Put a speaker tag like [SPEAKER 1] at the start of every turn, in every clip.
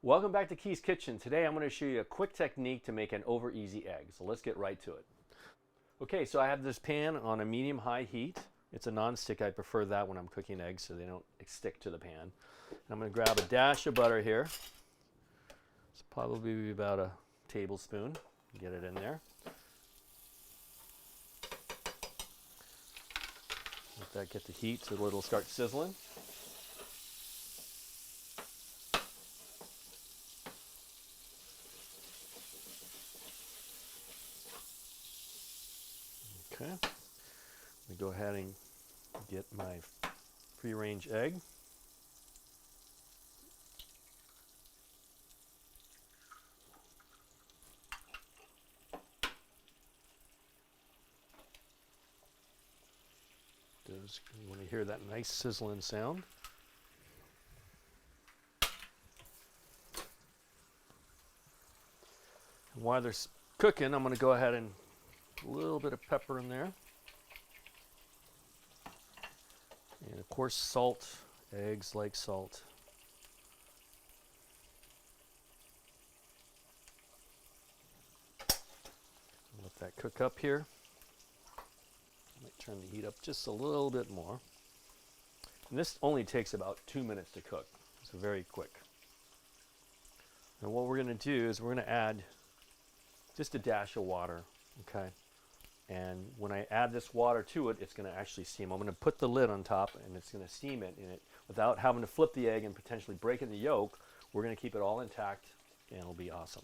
[SPEAKER 1] Welcome back to Key's Kitchen. Today I'm going to show you a quick technique to make an over easy egg. So let's get right to it. Okay, so I have this pan on a medium-high heat. It's a non-stick. I prefer that when I'm cooking eggs so they don't stick to the pan. And I'm going to grab a dash of butter here. It's probably about a tablespoon. Get it in there. Let that get the heat so it'll start sizzling. Okay, let me go ahead and get my free-range egg. You want to hear that nice sizzling sound. And while they're cooking, I'm going to go ahead and a little bit of pepper in there. And of course salt. Eggs like salt. Let that cook up here. Might turn the heat up just a little bit more. And this only takes about 2 minutes to cook. So very quick. And what we're going to do is we're going to add just a dash of water. Okay. And when I add this water to it, it's going to actually steam. I'm going to put the lid on top and it's going to steam it in it without having to flip the egg and potentially breaking the yolk. We're going to keep it all intact and it'll be awesome.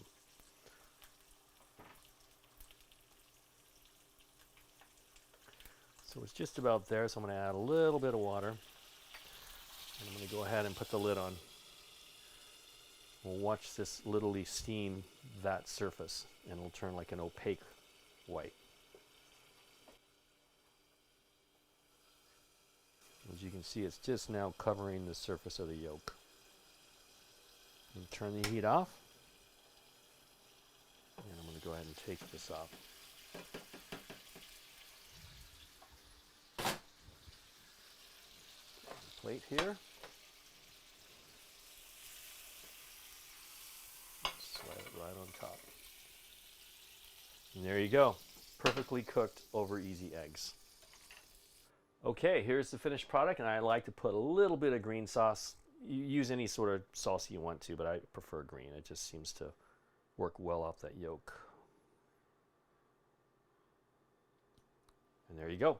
[SPEAKER 1] So it's just about there, so I'm going to add a little bit of water. And I'm going to go ahead and put the lid on. We'll watch this literally steam that surface and it'll turn like an opaque white. As you can see, it's just now covering the surface of the yolk. And turn the heat off. And I'm going to go ahead and take this off. Plate here. Slide it right on top. And there you go. Perfectly cooked over easy eggs. Okay, here's the finished product, and I like to put a little bit of green sauce. You use any sort of sauce you want to, but I prefer green. It just seems to work well off that yolk. And there you go.